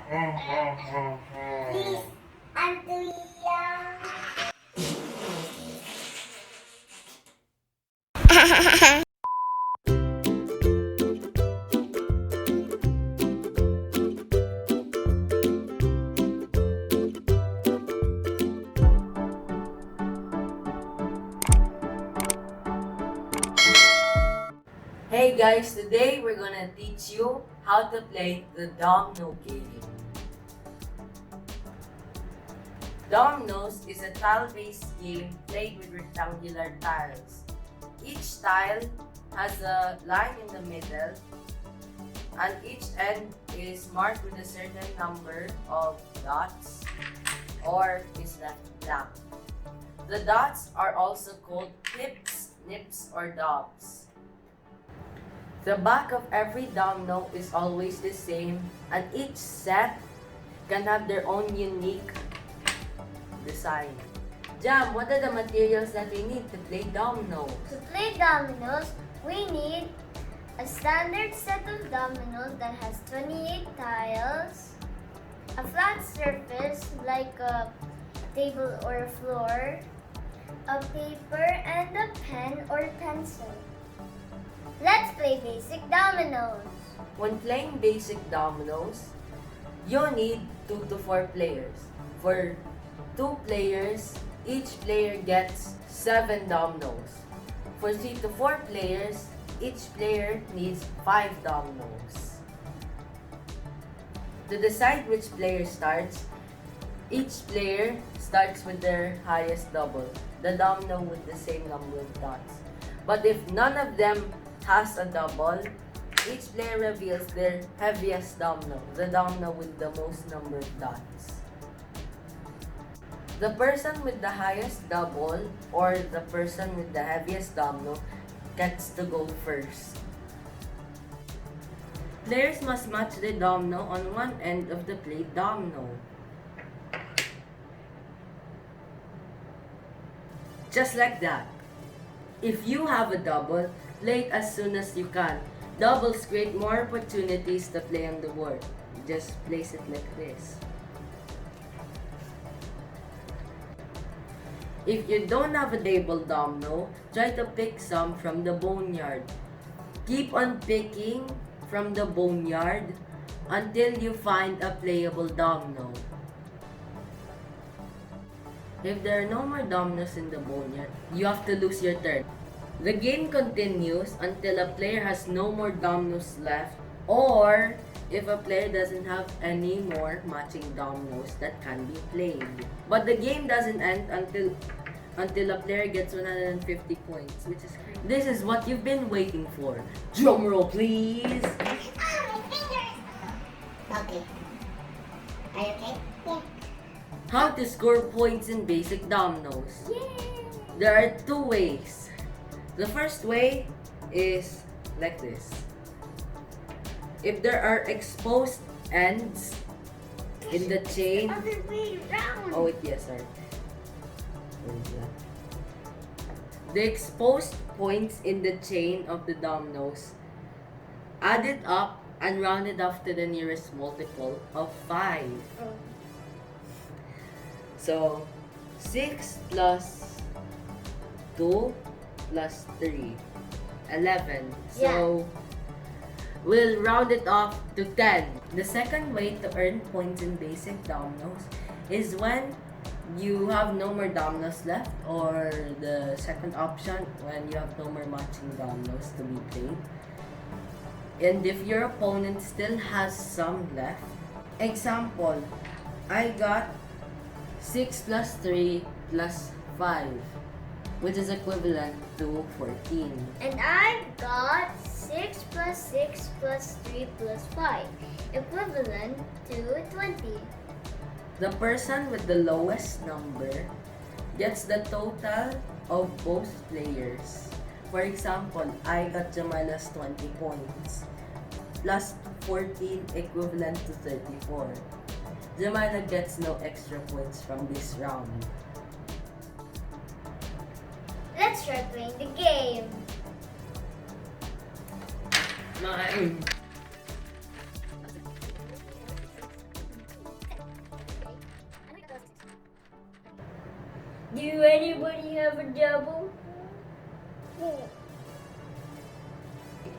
Please, I'm too young. Hey guys, today we're gonna teach you how to play the domino game. Dominoes is a tile-based game played with rectangular tiles. Each tile has a line in the middle and each end is marked with a certain number of dots or is left blank. The dots are also called pips, nips, or dobs. The back of every domino is always the same and each set can have their own unique design. Jam, what are the materials that we need to play dominoes? To play dominoes, we need a standard set of dominoes that has 28 tiles, a flat surface like a table or a floor, a paper, and a pen or pencil. Let's play basic dominoes. When playing basic dominoes, you need 2 to 4 players. For 2 players, each player gets 7 dominoes. For 3 to 4 players, each player needs 5 dominoes. To decide which player starts, each player starts with their highest double, the domino with the same number of dots. But if none of them has a double, each player reveals their heaviest domino, the domino with the most number of dots. The person with the highest double or the person with the heaviest domino gets to go first. Players must match the domino on one end of the played domino. Just like that. If you have a double, play it as soon as you can. Doubles create more opportunities to play on the board. Just place it like this. If you don't have a table domino, try to pick some from the boneyard. Keep on picking from the boneyard until you find a playable domino. If there are no more dominoes in the boneyard, you have to lose your turn. The game continues until a player has no more dominoes left, or if a player doesn't have any more matching dominoes that can be played. But the game doesn't end until a player gets 150 points, which is crazy. This is what you've been waiting for. Drum roll, please. Okay. Are you okay? Yeah. How to score points in basic dominoes. Yay! There are 2 ways. The first way is like this. If there are exposed ends in the chain. Other way around. Oh wait, yes, sorry. Where is that? The exposed points in the chain of the dominoes, add it up and round it off to the nearest multiple of 5. Oh. So, 6 plus 2 plus 3, 11. So, we'll round it off to 10. The second way to earn points in basic dominoes is when you have no more dominoes left, or the second option, when you have no more matching dominoes to be played. And if your opponent still has some left, example, I got 6 plus 3 plus 5, which is equivalent to 14. And I got 6 plus 6 plus 3 plus 5, equivalent to 20. The person with the lowest number gets the total of both players. For example, I got Jamila's 20 points, plus 14 equivalent to 34. Jamila gets no extra points from this round. Let's try playing the game. Do anybody have a double?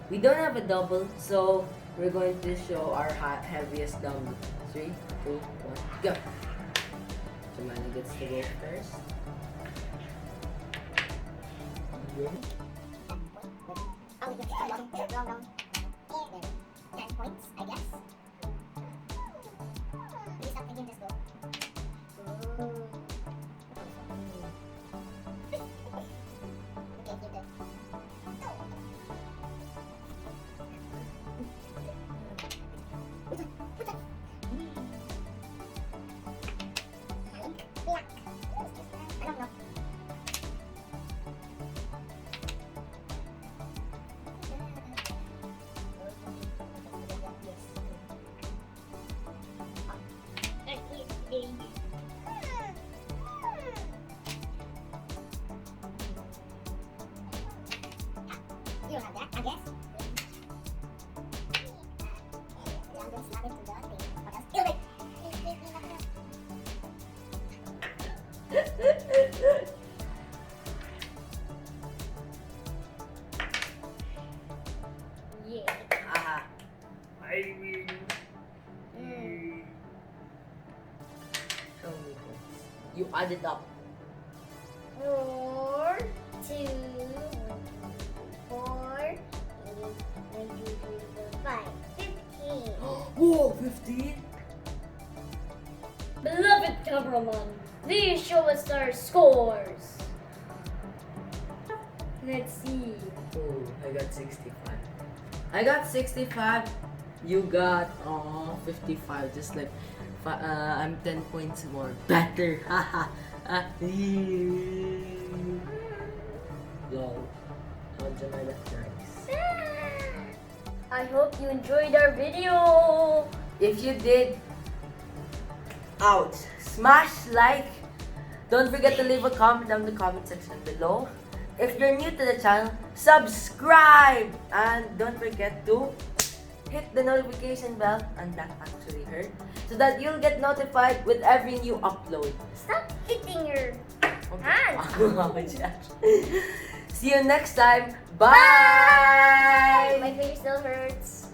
We don't have a double, so we're going to show our heaviest dumbbell. 3, 2, 1, go! Jemima gets to go first. Wrong. 10 points, I guess. Please up again, just go. Okay, you're good. Black. I don't know. You don't have that, I guess. I'm going to slap it to the thing. What else? Kill it! Yeah. Ah, I win. Show me this. You add it up. 4, 2, 4, 8, 9, 2, 3, 4, 5, 15. Whoa, 15? Beloved cameraman, please show us our scores. Let's see. Oh, I got 65. I got 65. You got 55. Just like I'm 10 points more better. Haha. Lol. How Jemima nice. I hope you enjoyed our video. If you did, ouch, smash like. Don't forget to leave a comment down in the comment section below. If you're new to the channel, subscribe! And don't forget to hit the notification bell, and that actually hurt, so that you'll get notified with every new upload. Stop hitting your hand. See you next time. Bye! My face still hurts.